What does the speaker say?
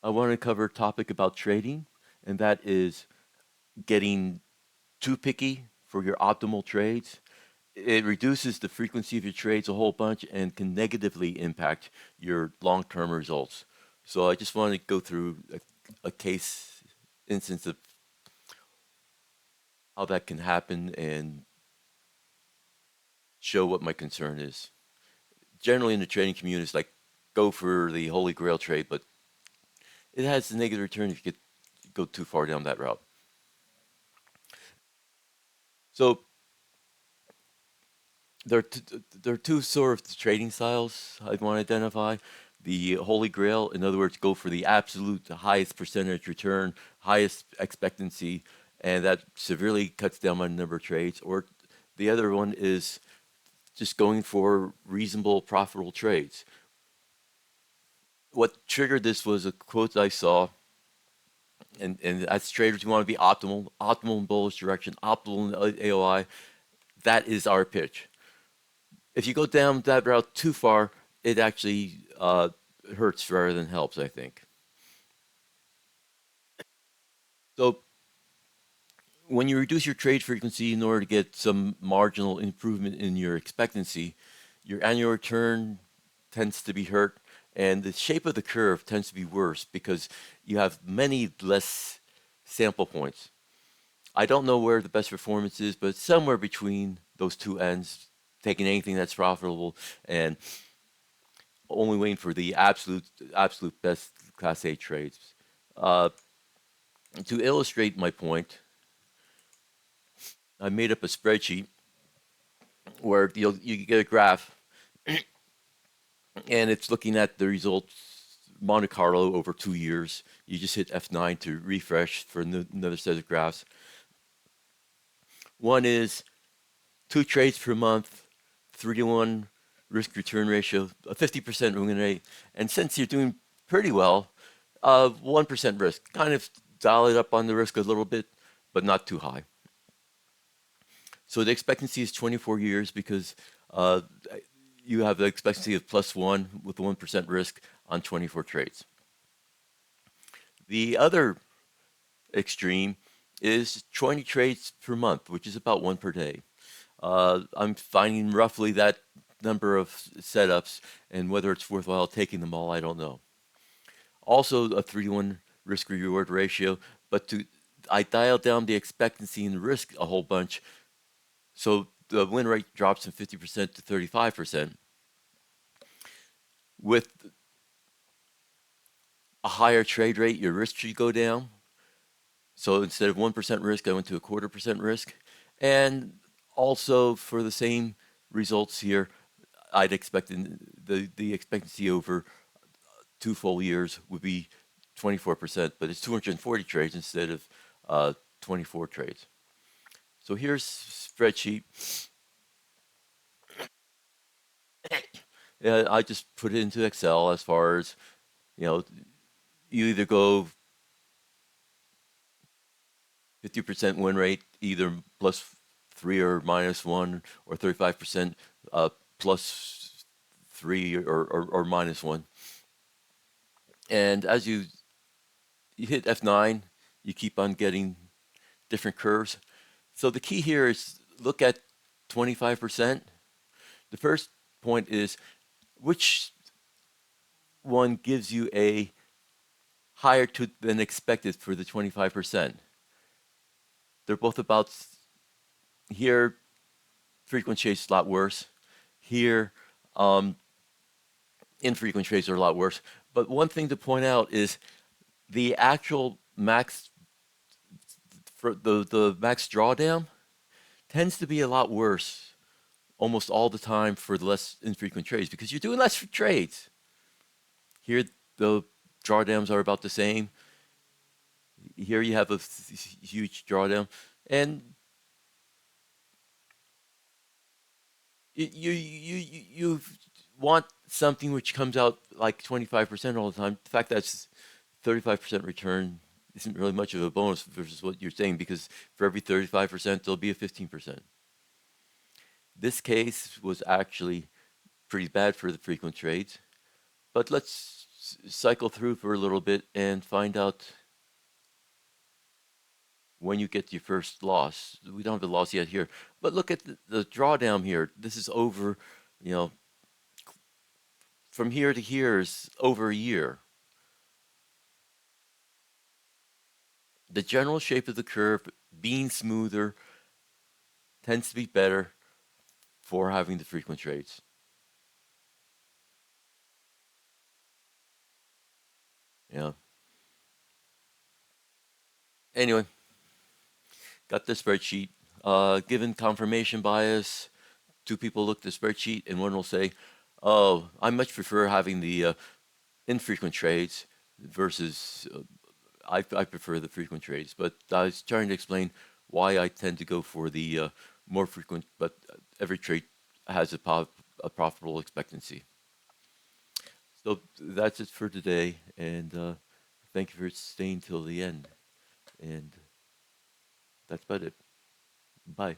I want to cover a topic about trading, and that is getting too picky for your optimal trades. It reduces the frequency of your trades a whole bunch and can negatively impact your long-term results. So I just want to go through a case instance of how that can happen and show what my concern is. Generally in the trading community, it's like go for the holy grail trade, but it has a negative return if you go too far down that route. So there are two sort of trading styles I want to identify. The holy grail, in other words, go for the absolute highest percentage return, highest expectancy, and that severely cuts down my number of trades. Or the other one is just going for reasonable, profitable trades. What triggered this was a quote I saw, and as traders, we want to be optimal, optimal in bullish direction, optimal in AOI. That is our pitch. If you go down that route too far, it actually hurts rather than helps, I think. So when you reduce your trade frequency in order to get some marginal improvement in your expectancy, your annual return tends to be hurt, and the shape of the curve tends to be worse because you have many less sample points. I don't know where the best performance is, but somewhere between those two ends, taking anything that's profitable and only waiting for the absolute best Class A trades. Uh, to illustrate my point, I made up a spreadsheet where you get a graph and it's looking at the results Monte Carlo over 2 years. You just hit F9 to refresh for another set of graphs. One is 2 trades per month, 3-to-1 risk return ratio, a 50% win rate. And since you're doing pretty well, 1% risk. Kind of dial it up on the risk a little bit, but not too high. So the expectancy is 24 years because uh, you have the expectancy of +1 with 1% risk on 24 trades. The other extreme is 20 trades per month, which is about one per day. I'm finding roughly that number of setups, and whether it's worthwhile taking them all, I don't know. Also, a 3-to-1 risk reward ratio, but I dialed down the expectancy and risk a whole bunch, so the win rate drops from 50% to 35%. With a higher trade rate, your risk should go down. So instead of 1% risk, I went to a 1/4% risk. And also for the same results here, I'd expect the expectancy over 2 full years would be 24%, but it's 240 trades instead of 24 trades. So here's spreadsheet. I just put it into Excel as far as, you know, you either go 50% win rate, either +3 or -1, or 35% +3 or -1. And as you hit F9, you keep on getting different curves. So the key here is look at 25%. The first point is which one gives you a higher to than expected for the 25%. They're both about here. Frequent trades is a lot worse. Here, um, infrequent trades are a lot worse. But one thing to point out is the actual max for the max drawdown tends to be a lot worse almost all the time for the less infrequent trades because you're doing less trades. Here, the drawdowns are about the same. Here, you have a huge drawdown, and you want something which comes out like 25% all the time. The fact that it's 35% return isn't really much of a bonus versus what you're saying because for every 35%, there'll be a 15%. This case was actually pretty bad for the frequent trades, but let's cycle through for a little bit and find out when you get your first loss. We don't have the loss yet here, but look at the drawdown here. This is over, you know, from here to here is over a year. The general shape of the curve being smoother tends to be better for having the frequent trades. Yeah. Anyway, got the spreadsheet. Given confirmation bias, two people look at the spreadsheet and one will say, "Oh, I much prefer having the infrequent trades versus I prefer the frequent trades." But I was trying to explain why I tend to go for the more frequent, but every trade has a profitable expectancy. So that's it for today, and thank you for staying till the end. And that's about it. Bye.